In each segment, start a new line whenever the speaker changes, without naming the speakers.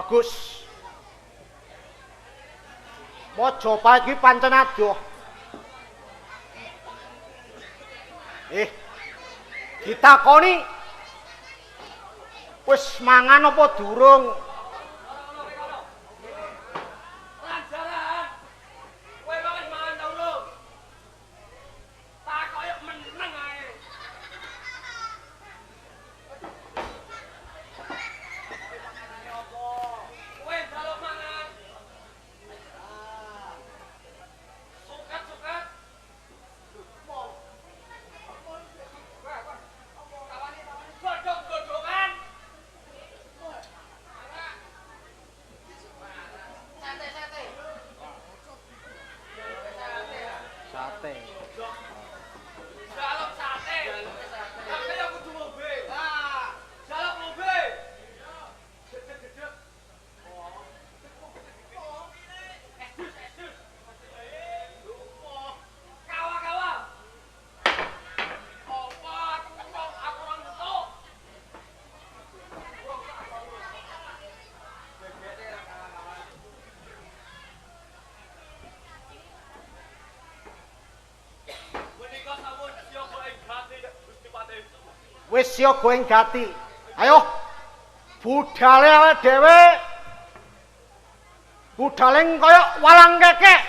Bagus. Majapahit kuwi pancen adoh. Ditakoni wis mangan apa durung? Wis siaga ing gati. Ayo. Budale awake dhewe. Budale kaya walang kekek.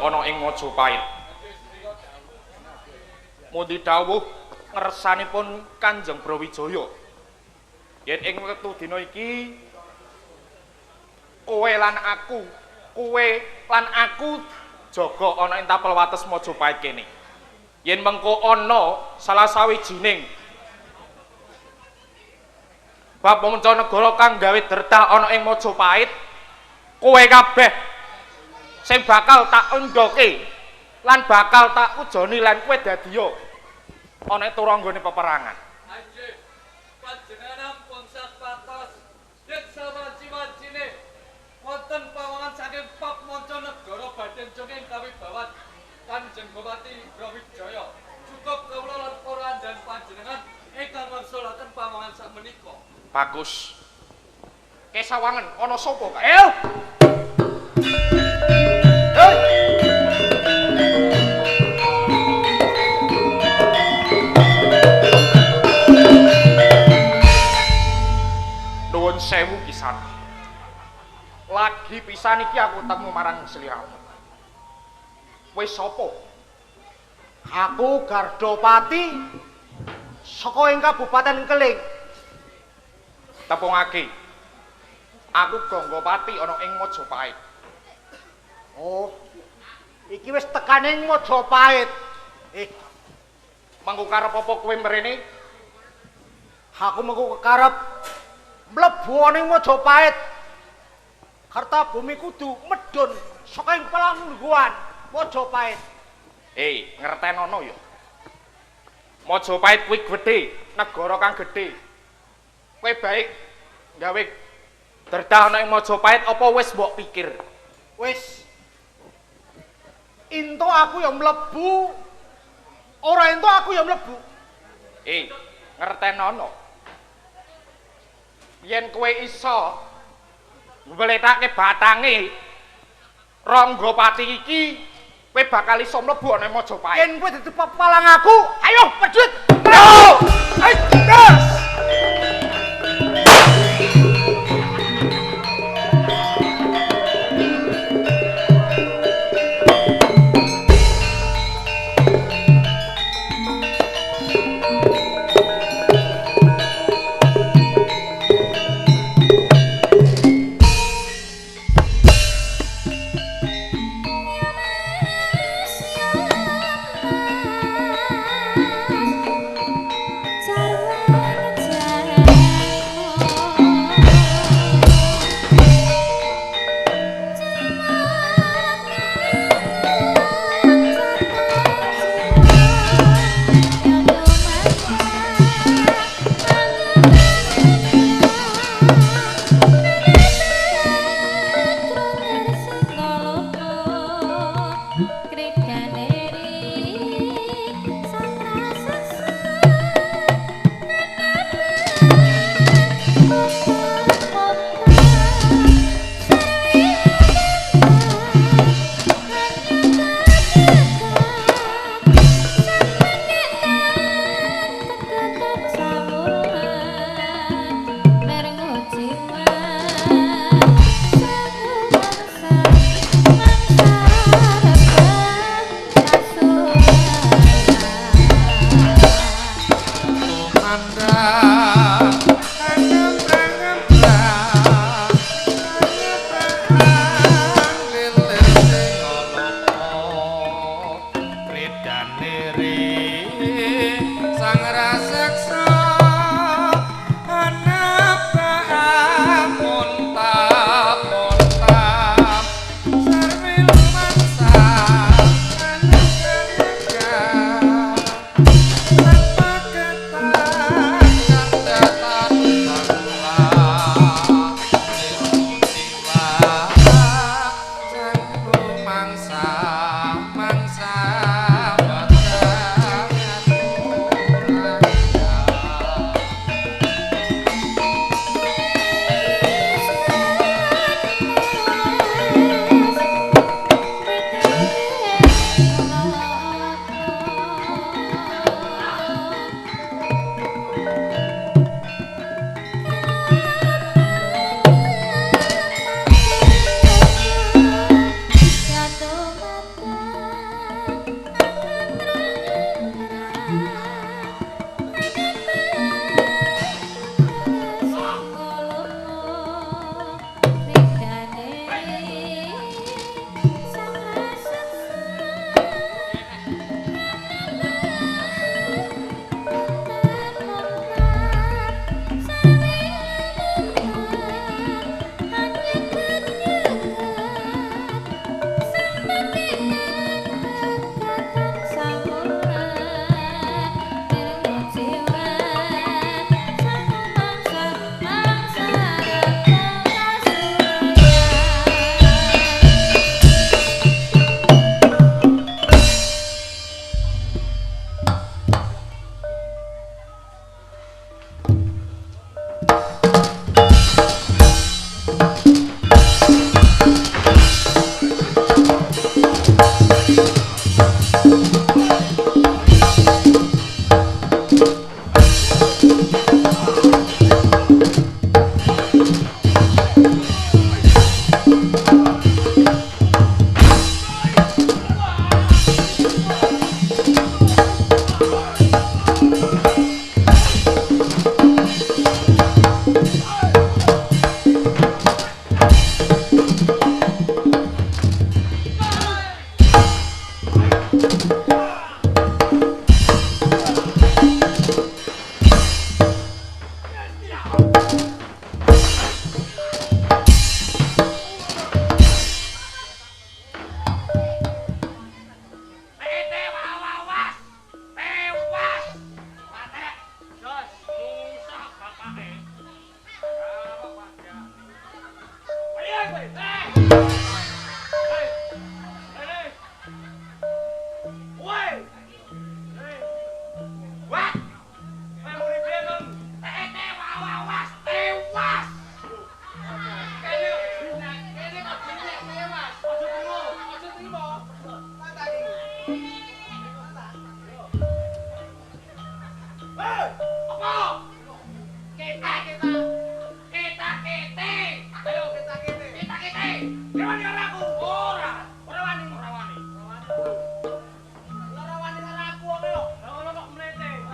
ana ing Majapahit. Mundi dawuh ngersanipun Kanjeng Brawijaya yen ing wektu dina iki kowe lan aku jaga ana ing tapel wates Majapahit kene. Yen mengko ana salah sawijining bab mancanegara kang gawe dertah ana ing Majapahit, kowe kabeh sing bakal tak endoke lan bakal tak ujoni lan kowe dadiya ana ing turanggane peperangan.
Anjir, panjenengan pun sapatos yen sawanci-wancine wonten pawangan saking Pap Mancanegara badhe jenging kawibawat Kanjeng Bupati Brawijaya. Cukup kawula lan para andhan panjenengan ingkang mangsulaken pawangan sakmenika.
Bagus. Kesawangen ana sapa kae?
Ayo. Hei.
Nuwun sewu pisan. Lagi pisan iki aku temu marang sliramu. Wis sapa?
Aku Gardopati saka ing Kabupaten Keling.
Tepungake. Aku Ganggapati ana ing Majapahit.
Oh. Iki wis tekan ing Majapahit.
Mangko karep apa kowe mrene?
Aku mengko karep mlebu ana ing Majapahit. Kartabumi kudu medhun saka ing Palangguan Majapahit.
Ngertenono ya. Majapahit kuwi gedhe, negara kang gedhe. Kowe baik gawe derdah ana ing Majapahit apa wis mbok pikir?
Wis. Ento aku ya mlebu. Ora ento aku ya mlebu.
Ngertenono. Yen kowe iso mbletake batange Ranggapati iki, kowe bakal iso mlebu ana ing Majapahit.
Yen kowe dadi pepalang aku, ayo pedhut.
Ayo!
Das!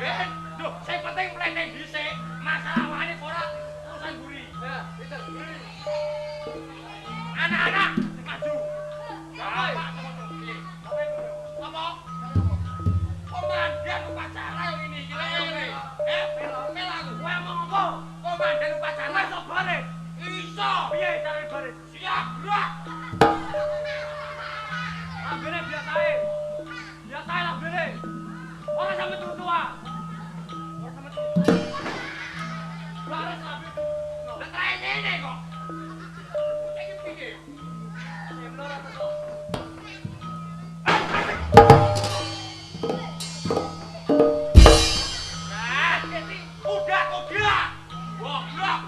Ben, duh, sing penting mlete dhisik. Masalah wani ora urusan buri.
Ya, itu.
Anak-anak, maju. Apa? Apa? Komandan upacara ini gila ini. Melaku, kowe mau apa? Komandan upacara iso bare. Iso. Piye carane bare? Siap, gerak. Lambene biasae. Biasae lambene. Ora sampe tua. Ora sampe tua. Laras lambe. Lah traene kok. Iki piye? Semno ora to. Udah kok gila. Goblok.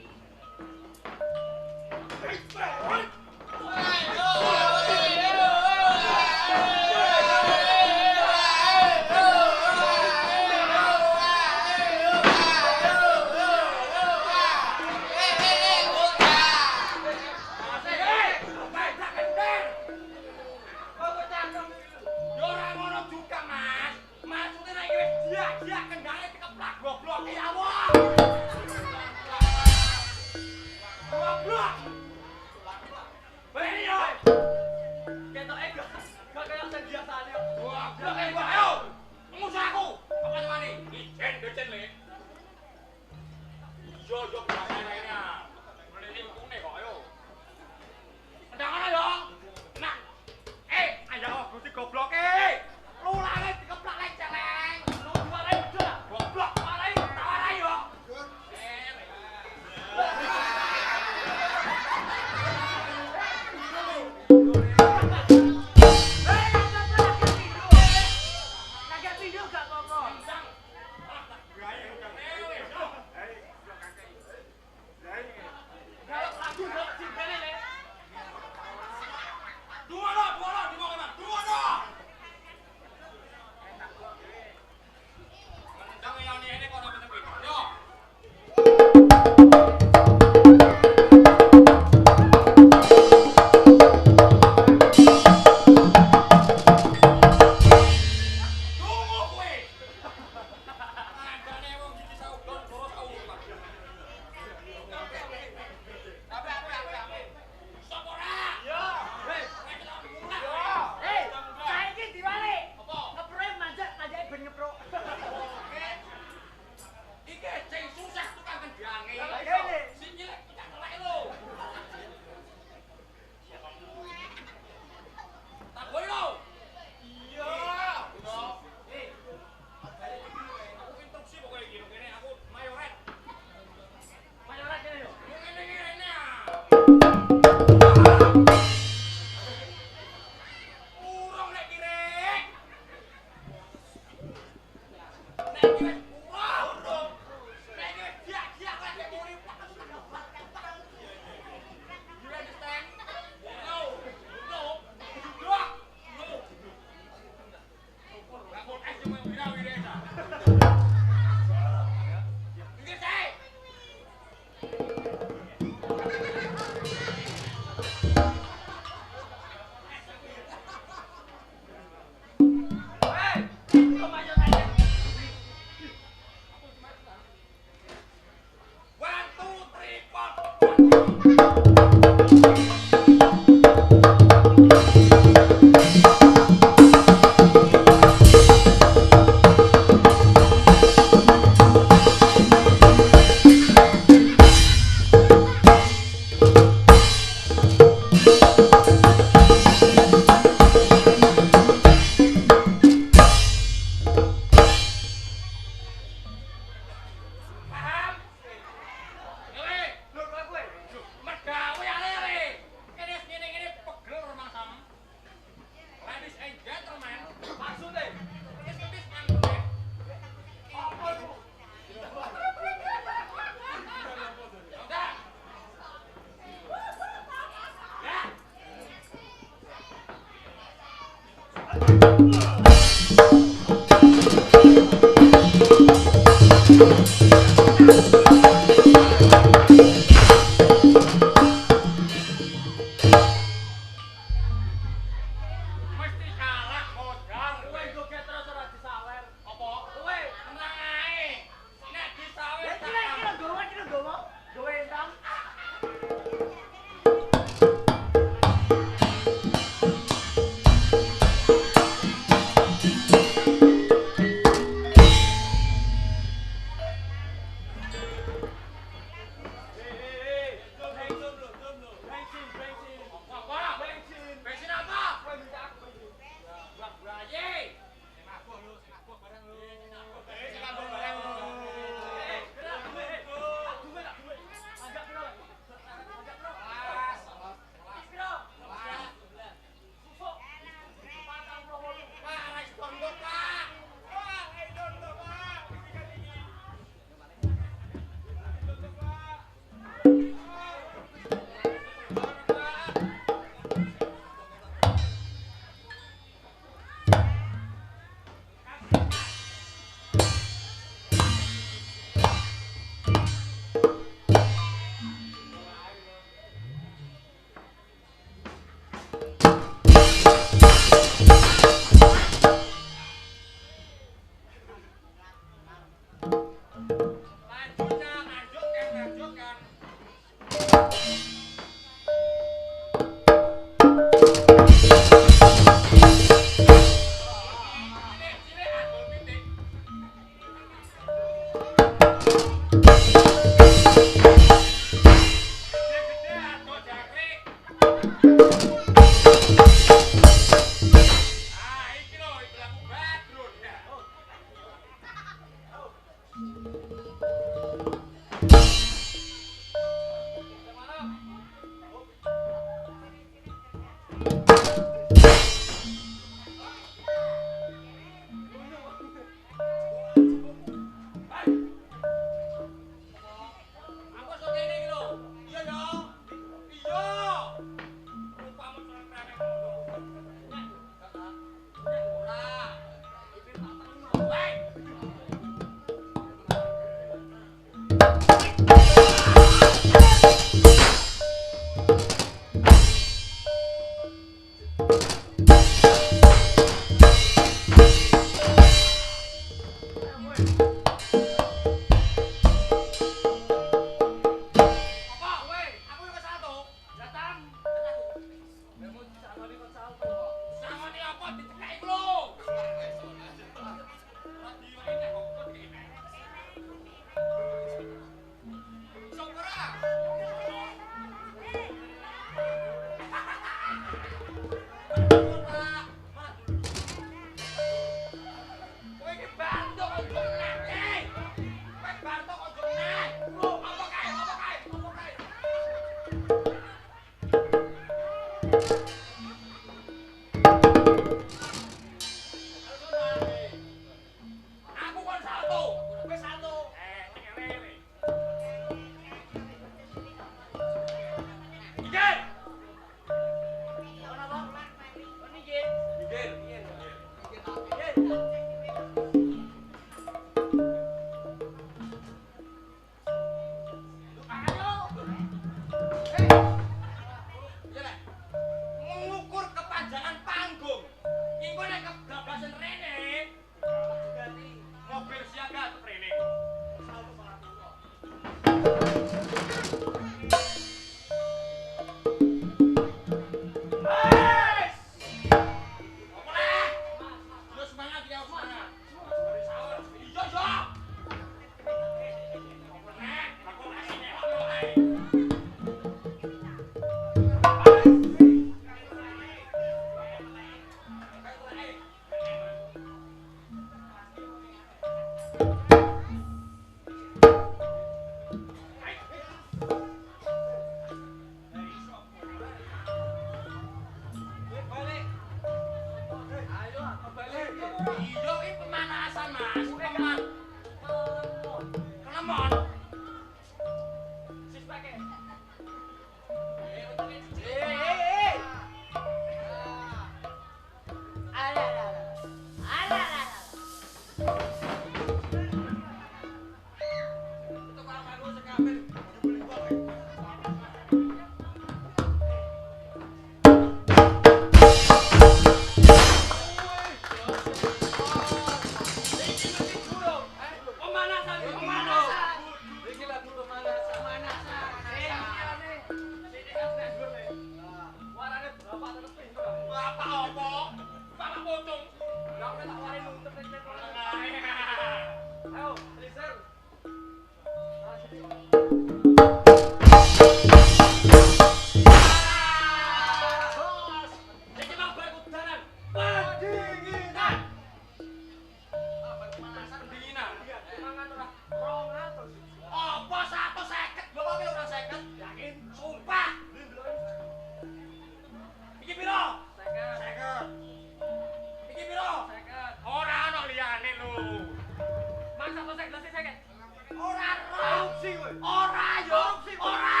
Ora korupsi kowe. Ora yo. Ora.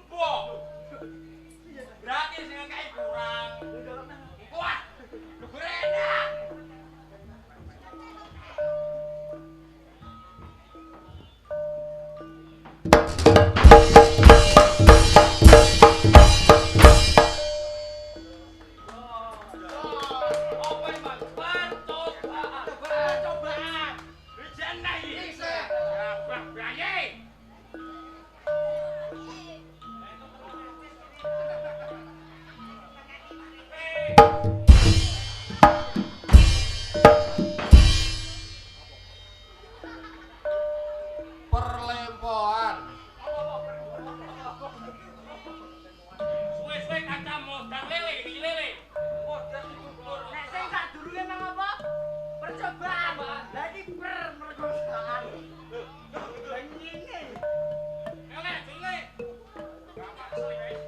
Mbok. Berarti sing ngekeki kurang. Wah. Enak.
Perlempohan.
Suwe-suwe kancamu dan lele iki lele.
Nek sing sadurunge nang apa? Percobaan. Lah iki permerkosaan. Ngene.
Lele, lele. Bapak suwe guys.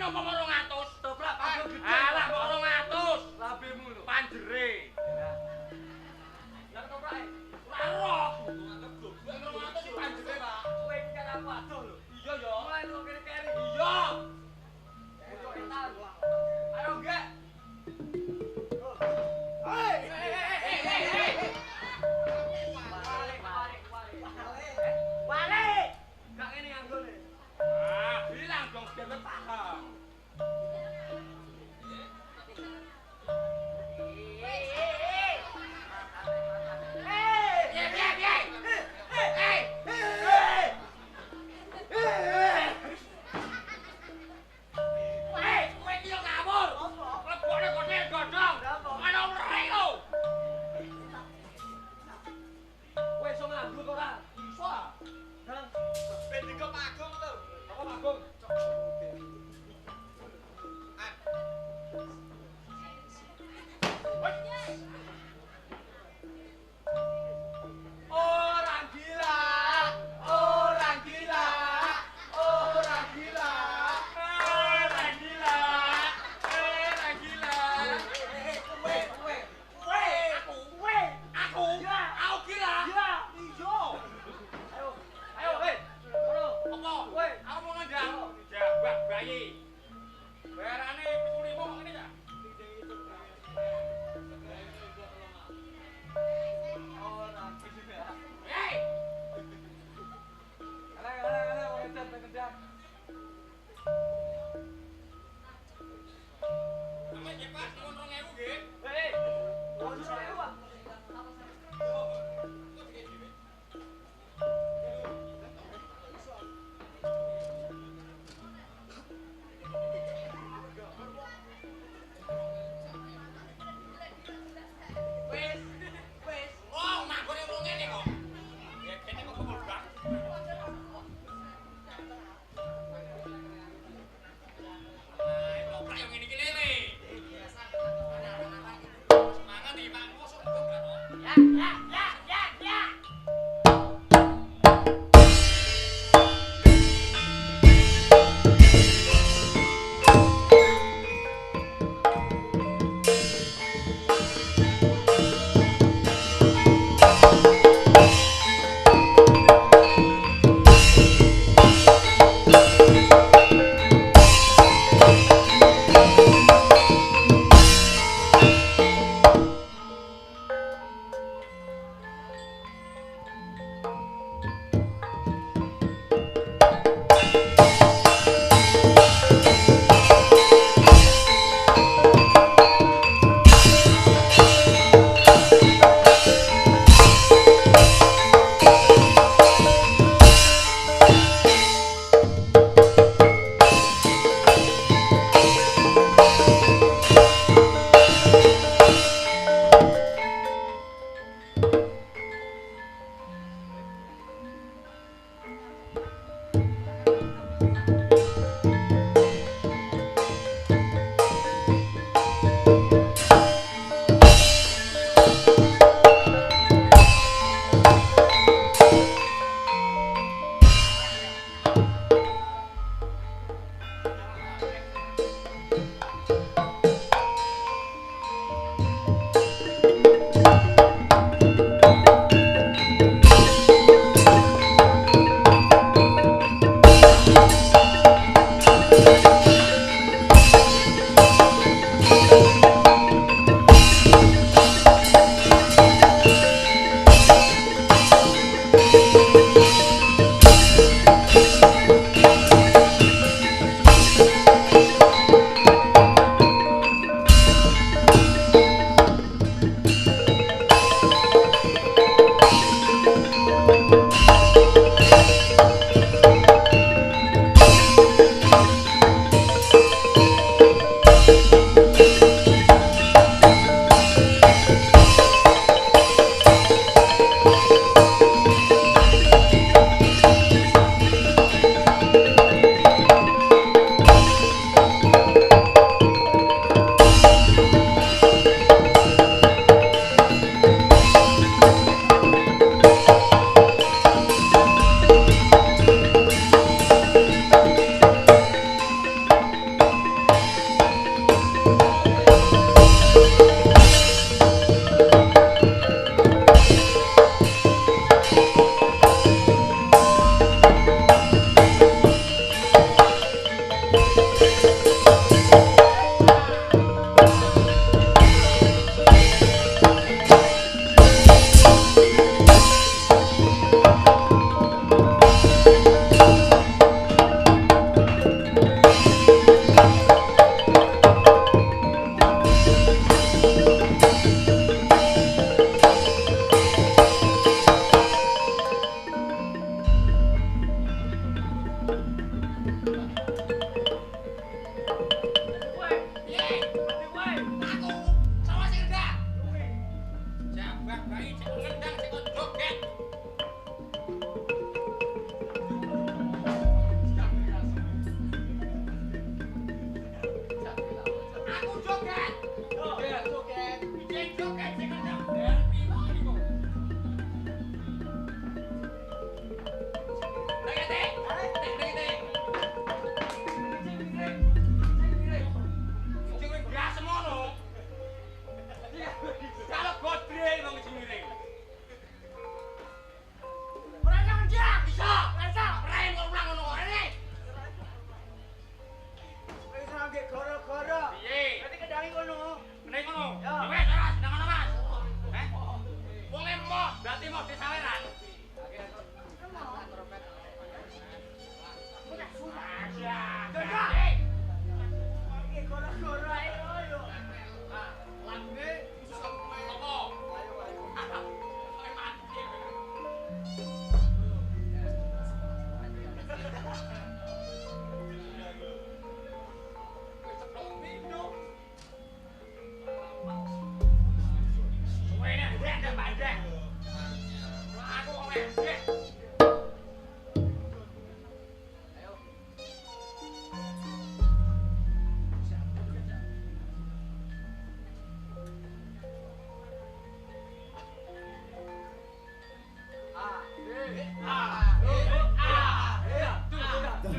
apa 200?
Dobrak panggo gede.
Alah kok 200.
Lambemu lho.
Panjere.
Lah toprake.
Ora roh.
Anggap goblok.
200 iki panjere, Pak.
Kowe iki kan aku adoh lho.
Iya ya.
Mulai lu keri-keri.
Iya.
Untuk entar. Ayo enggak. Hei. Wale. Gak ngene anggone.
Ah, bilang dong biar paham.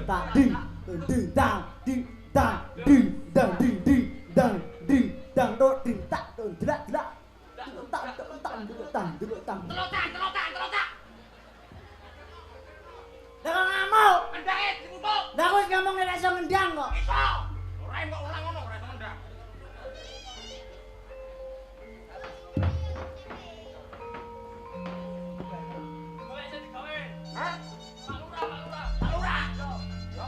tak ding ding dang ding dang ding dang ding ding dang ding dang do ding tak do delak delak tak telotak Lah kok ngamuk
Ngendake dikutuk.
Lah kowe ngomong ora iso ngendang kok
Iso. Ora kok ulang ngono ora iso ngendang. Kowe iso digawe. Hah? Pak Lurah. Yo.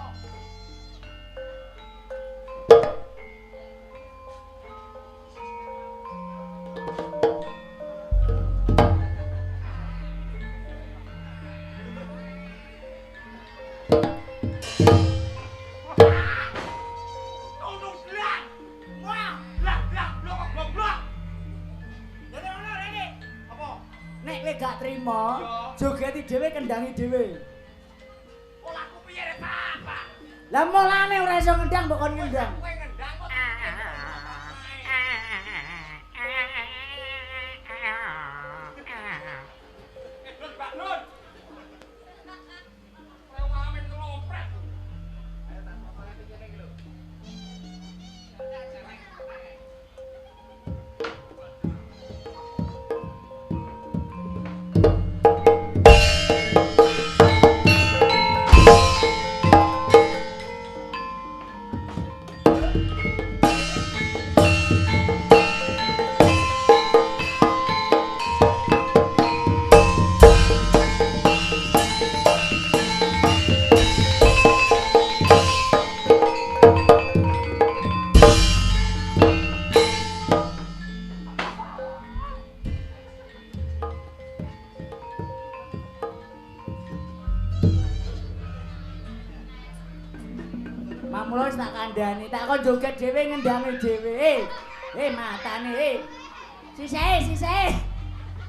Nek kowe gak trimo, jogeti dhewe kendangi dhewe.
Olaku piye rek, Pak?
Lah mulane ora iso ngendang mbok kon ngendang.
Kowe ngendang kok. Nun, Pak Nun. Kowe ngamen ngelompret. Ayo tak ngomongake kene iki lho.
Mamula wis tak kandhani, tak kon joget dhewe ngendangi dhewe. Matane. Sisih.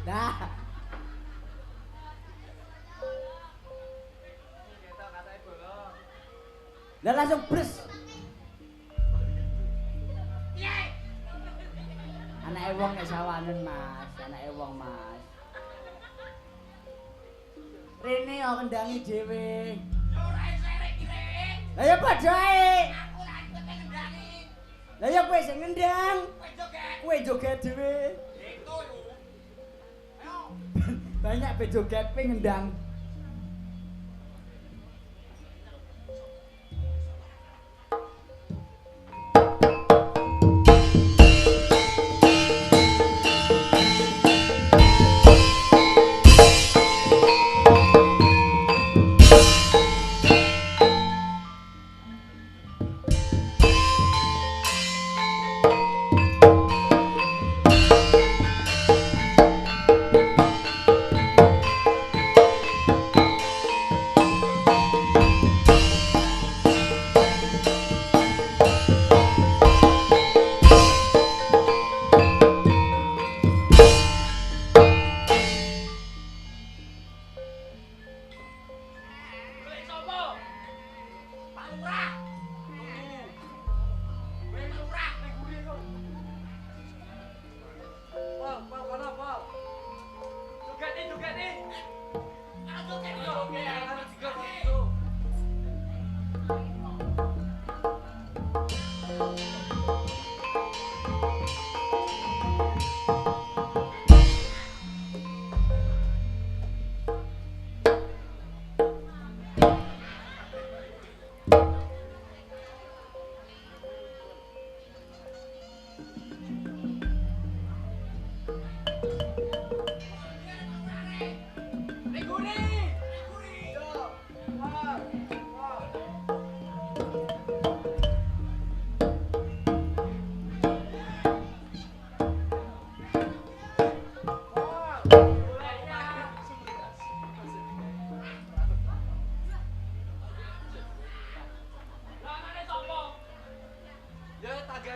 Lah. Lah langsung bres.
Piye?
Anake wong nek sawanen, Mas. Anake wong, Mas. Rene yo ngendangi dhewe.
Yo ora iso rek iki rek.
Lah ya padha ae.
Aku ora iso ngendani.
Lah ya kowe sing ngendang.
Kowe joget.
Kowe joget dhewe.
Itu yo. Ayo.
Banyak pe joget pe ngendang.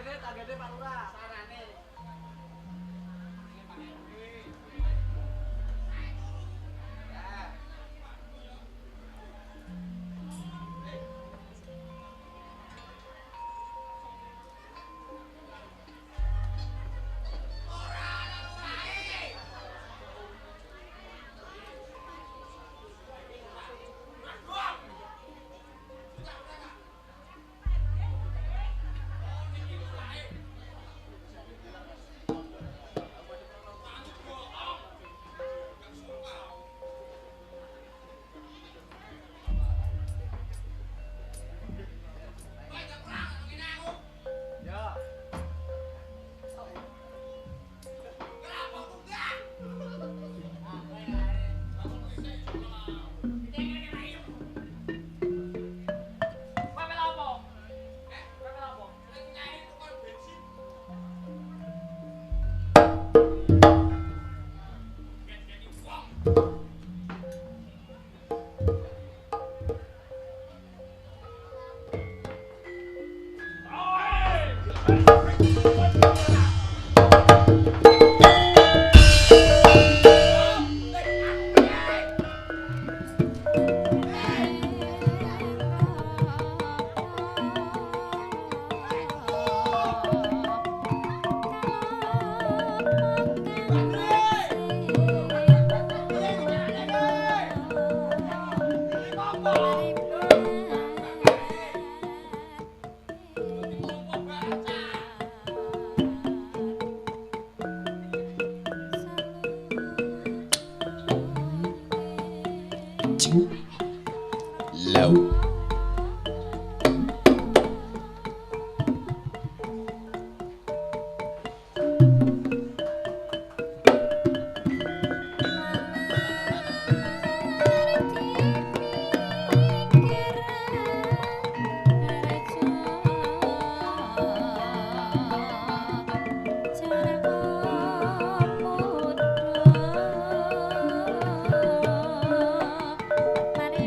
Tagade Pak Lurah. Sarane.
Low.
Mari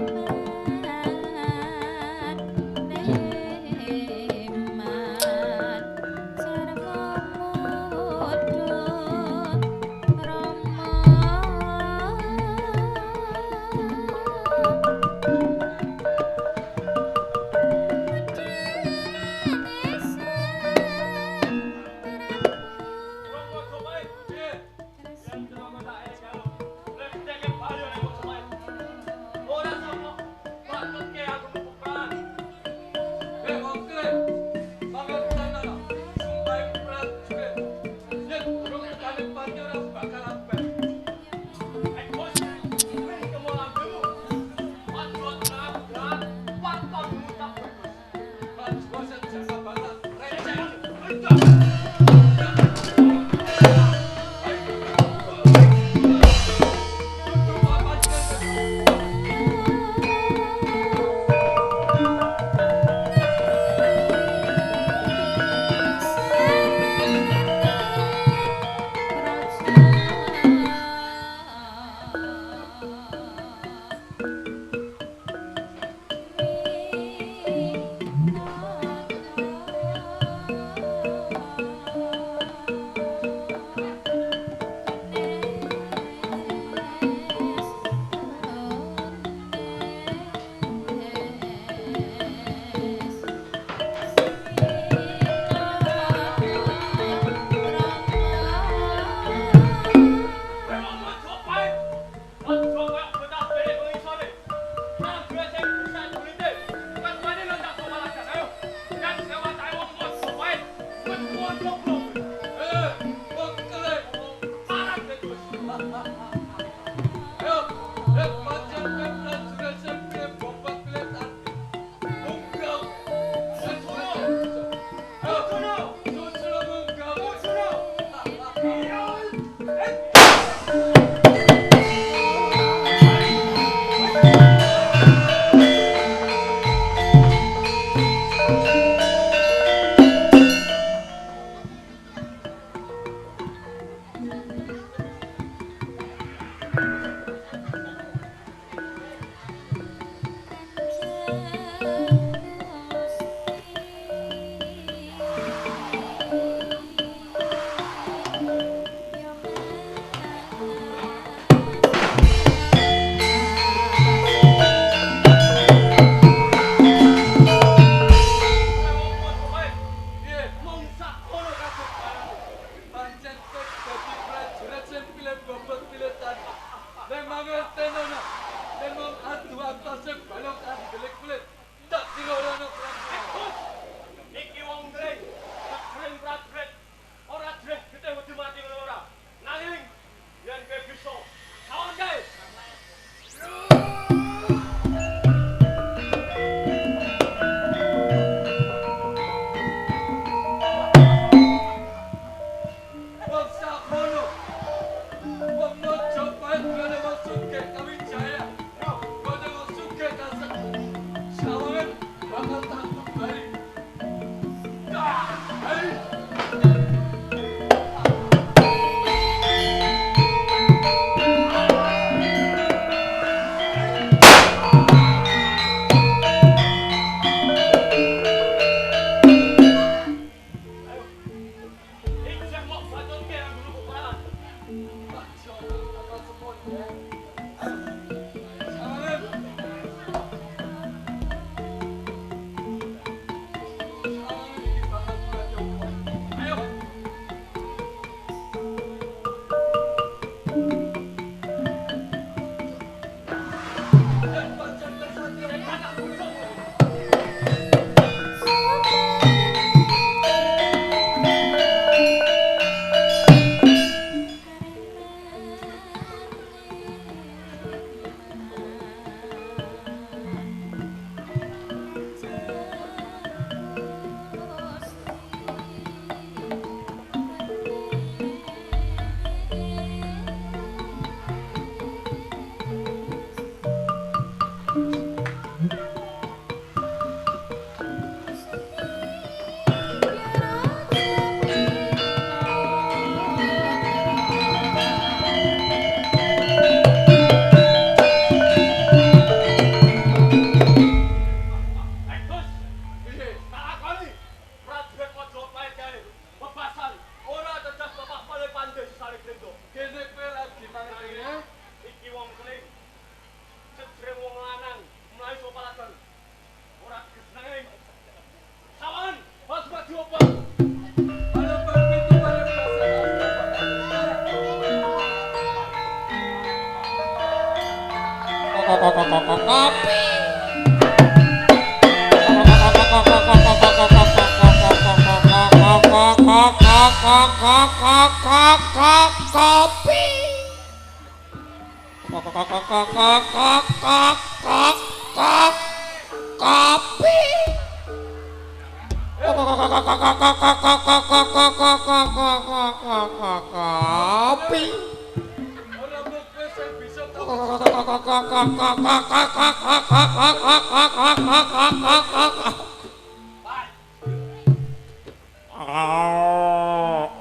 Ora mukti sing bisa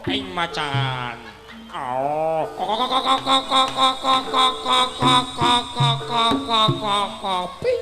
Aing macan. Kopi.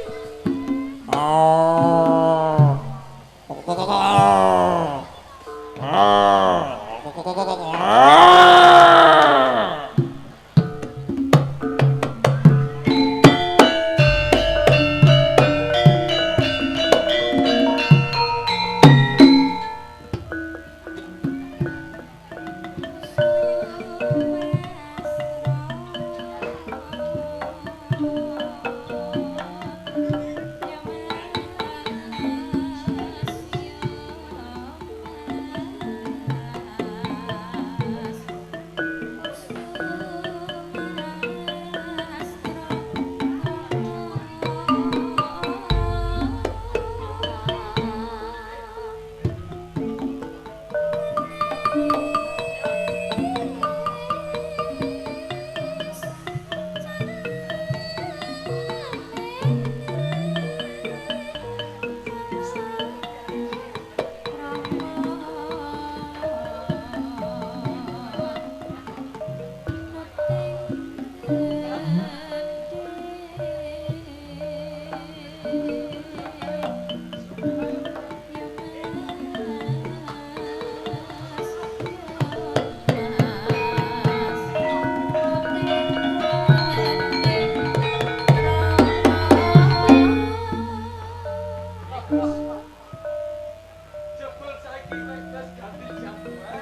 jebul saiki wis ganti jam wae.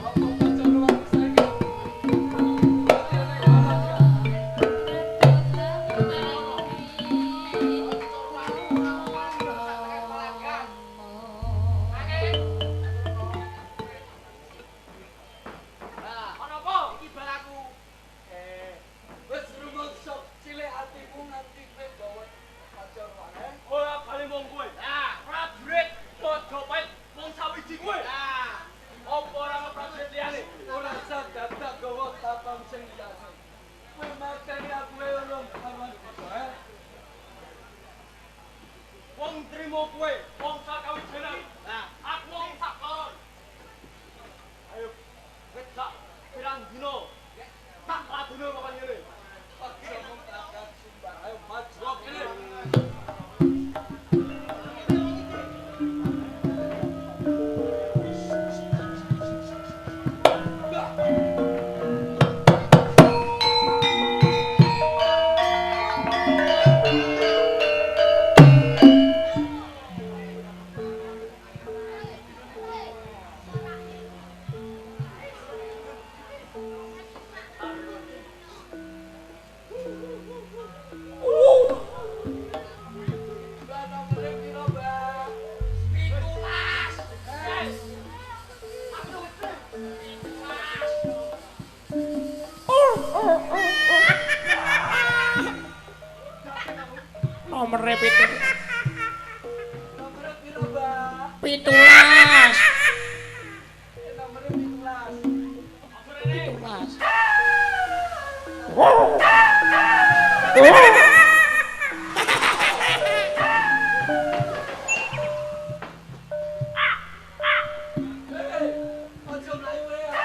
Apa pacar luar saiki? Wis rumangsa cilik atimu nganti kowe gawe pacar wae. Ora bali wong kowe. Prajurit padha pait wong sawiji kowe. Apa ora prajurit liyane? Ora usah dadak gawa tatang sing liyane. Kowe makani aku urung kawan wae. Wong trimo kowe, wong sakawijanan. Aku wong saklon. Ayo, wis sak pirang dino. Tak laduno papan ngene. Aja mung tak sumpah. Ayo maju kene. Nomere pitu.
Nomor piro, Mbak?
17.
Nomor 17.
17.
Aja mlayu wae aku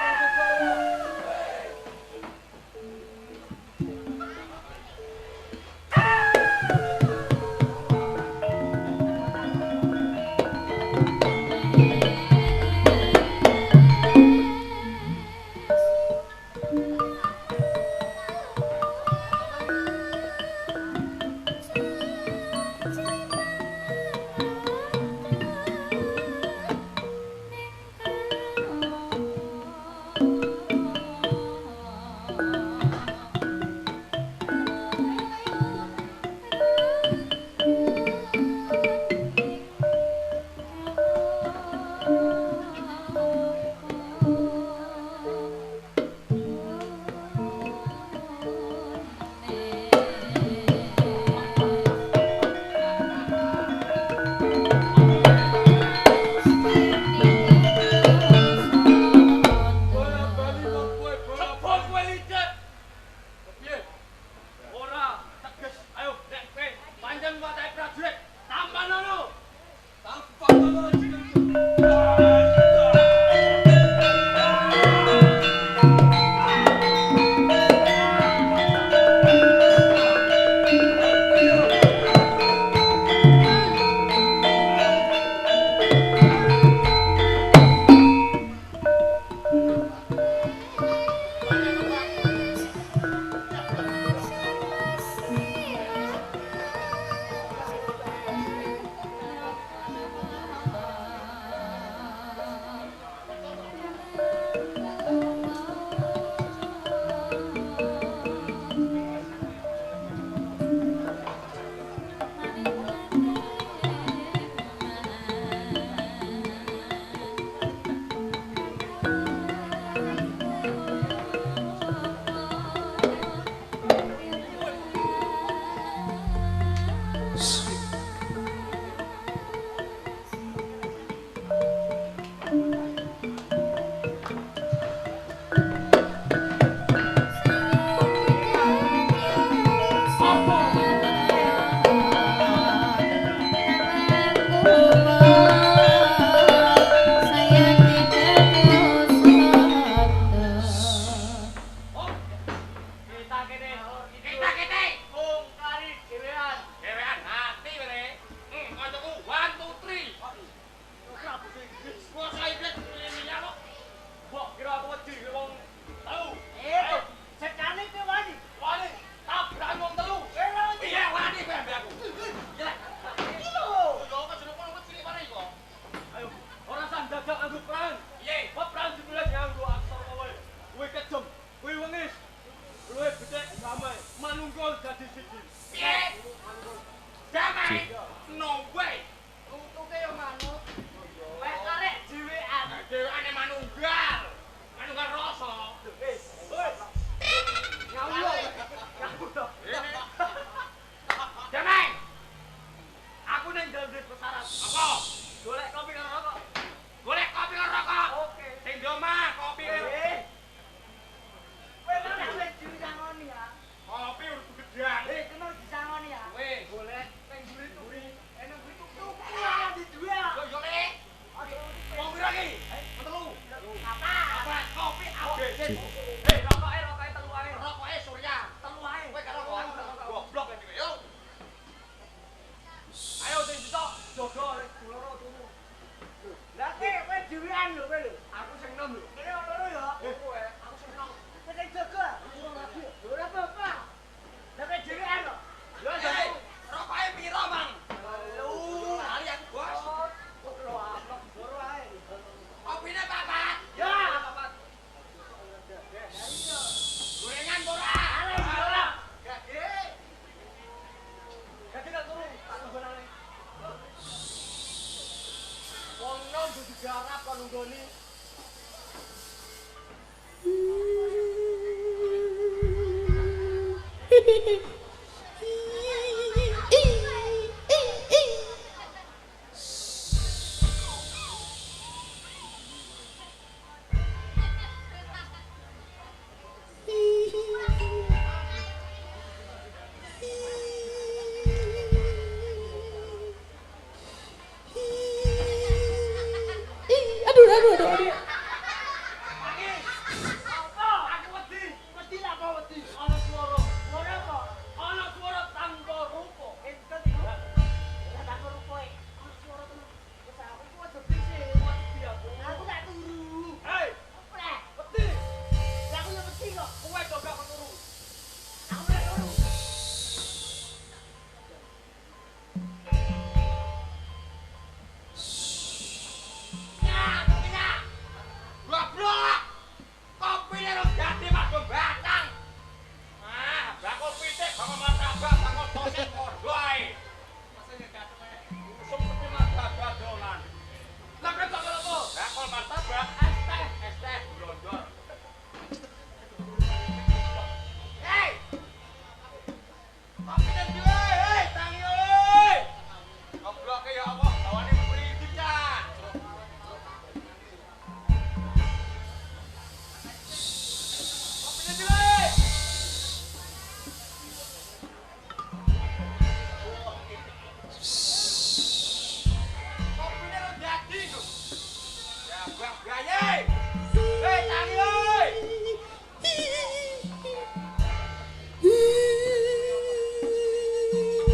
manunggal dadi siji.
Damai. No way.
Untuke yo manut. Wes arek dhewean.
Dhewekane manunggal. Manunggal rasa.
Ngawur.
Damai.
Aku ning dalem pesaran.
Apa?
Golek kopi karo rokok.
Golek kopi karo rokok.
Oke.
Sing di omah kopi.
Kowe nek wis disangoni ya.
Kopi urut gedang.
Kena disangoni ya.
Kowe golek ning mburi-mburi.
Enak itu tuku ya di dua.
Yo le. Wong pira iki? Telu.
Apa?
Apa kopi apa?
Rokoke telu ae.
Rokoke Surya.
Telu ae.
Kowe karo goblok iki yo.
Ayo sing bisa jogo loro turu.
Lah kowe dhewean lho kowe lho.
Aku sing enom lho.
Kene loro ya.
Kowe aku sing enom.
Kowe sing jaga. Ora apa-apa. Lah kowe dhewean lho.
Yo
Hei, rokoke pira, Mang?
Lu
Ali aku bos.
lho aplok loro ae.
Kopine papat.
Ya, papat.
Gorengan ora.
Ora. Gage. Gage tak turu, tak tunggonane. Wong nom kudu garap kon nggoni.
Aduh.
Aku wedi.
Mesti lah kau wedi.
Ana swara.
Ora apa?
Ana swara tanpa rupa.
Enten iku. Ora tak rupoe. Suara tenan. Wes aku iku aja bisik.
Wedi aku.
Aku tak turu.
Hei,
Ora.
wedi.
Lah aku yo wedi kok.
Kowe do gak turu.
Aku ora turu.
Goblok. Kopine ro gade madung batang. Ah, bak kopi teh bang martabak bang toset padha ae.
Masane gak kowe. Usum mesti martabak dolan. Lah kok kok apa?
Bakal martabak es teh blondor. Hei. Kopine dhewe, hei, tangi oi. Gobloke ya Allah, bawane mriki kan. Kopine dhewe. Kopine ro dadi kok. Ya bang gaye. Hei, tangi oi.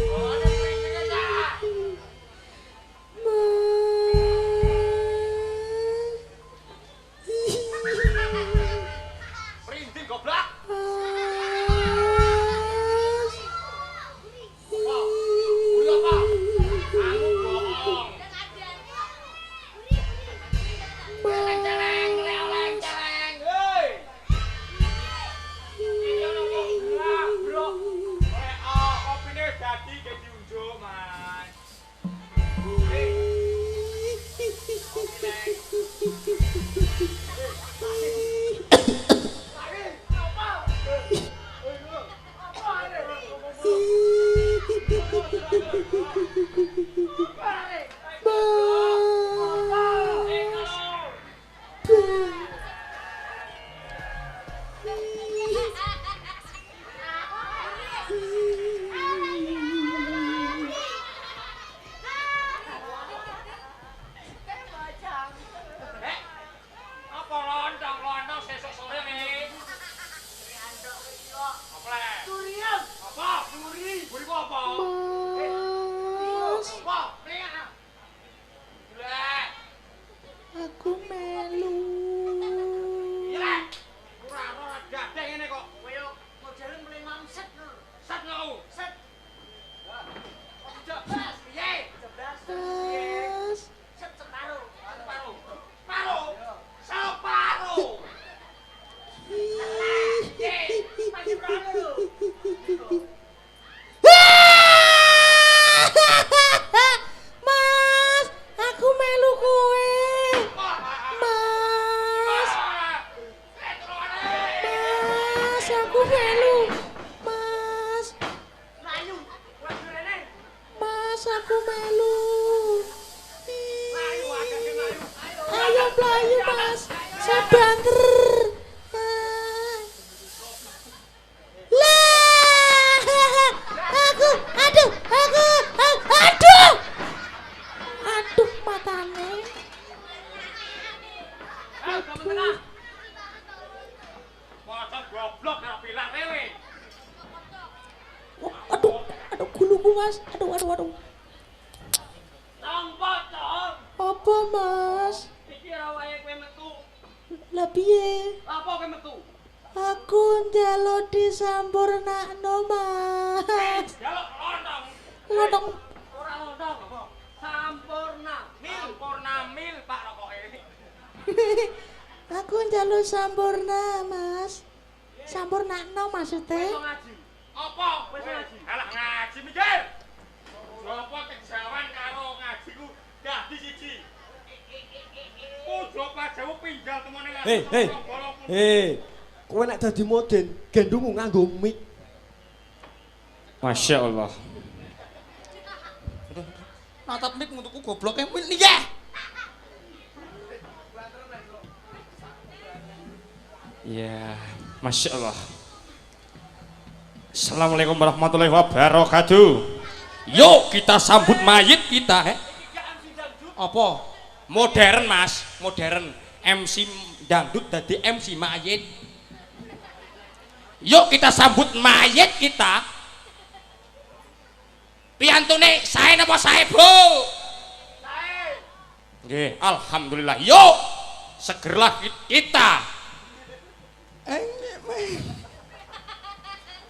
Bawane mriki kan. Merinding goblok. Apa? Uri apa? Kamu bohong. Celeng, leleng, celeng. Hei. Ini ono kok gelap, bro. Kopine dadi ke diunjuk, Mas. Hei.
Ah!
aku melu. Ayo mlayu Mas. Saya banter. Lah. Aduh matane.
Masa goblok karo pilar rewe.
Aduh guluku Mas. Aduh.
Tampa, Cok.
Apa Mas?
Iki ora wae kowe metu.
Lah piye?
Apa kowe metu?
Aku njaluk disampurnakno Mas.
Jaluk lontong.
Lontong.
Ora lontong apa? Sampurna mil Pak rokoke.
Aku njaluk sampurna Mas. Sampurnakno maksudnya?
Ngaji. Apa? Wis ngaji. Alah ngaji mikir. Apa kejawan karo ngaji ku dadi siji. Ojo pajamu pinjal temene ngaji.
Kowe nek dadi moden, gendungmu nganggo mic.
Masya Allah.
Natap mic untukku gobloknya mil nih ya.
Ya, Masya Allah. Assalamualaikum warahmatullahi wabarakatuh. Yuk kita sambut mayit kita.
Apa?
Modern Mas, modern. MC dangdut dadi MC mayit. Yuk kita sambut mayit kita. Piantune sae napa sae, Bu? Sae. Nggih, alhamdulillah. Yuk, segerlah kita.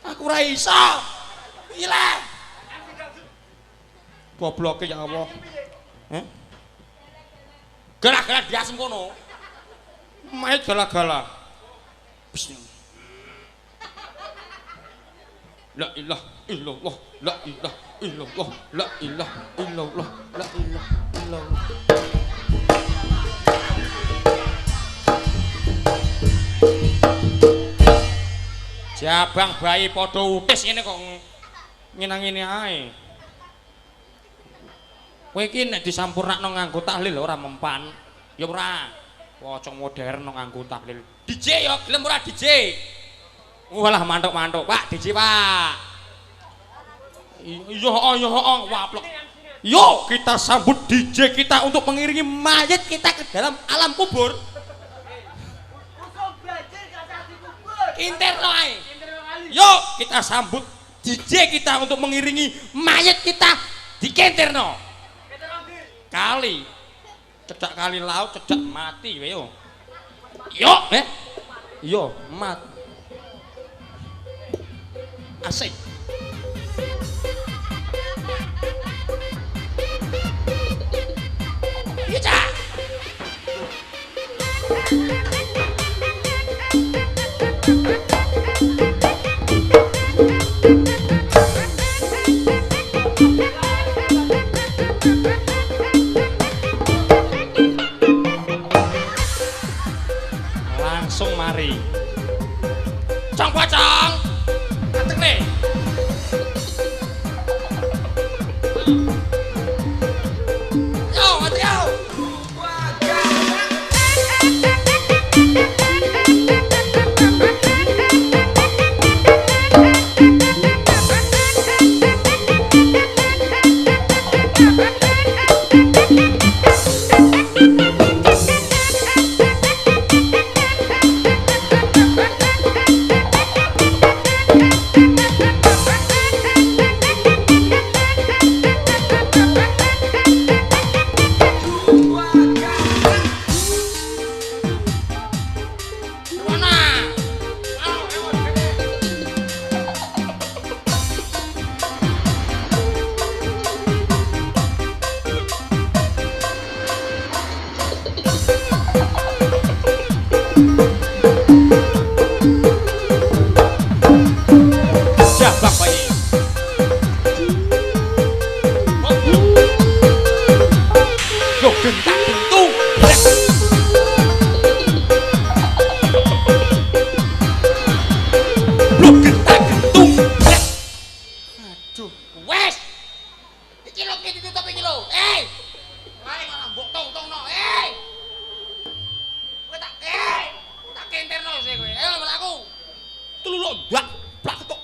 Aku ora iso. Ile. Gobloke ya Allah.
Gala-gala diasem kono. Mayit gala-gala. Bismillah. La ilaha illallah, la ilaha illallah, la ilaha illallah, la ilaha illallah. Jabang bayi padha utis ngene kok ngenang-ngene ae. Kowe iki nek disampurnakno nganggo tahlil ora mempan. Ya ora. Wocok modern nganggo tahlil. DJ ya gelem ora DJ. Walah mantuk-mantuk, Pak, DJ, Pak. Iya, waplok. Yuk kita sambut DJ kita untuk mengiringi mayat kita ke dalam alam kubur. Kintir ae. Yuk kita sambut DJ kita untuk mengiringi mayat kita di Kentirno. Kali. Cedak kali laut, cedak mati wae yo. Yuk, yo, mat. Asik. Iya. Langsung mari. Cong pocong. Ateng nih. Yo, mati yo.
londak plak tok.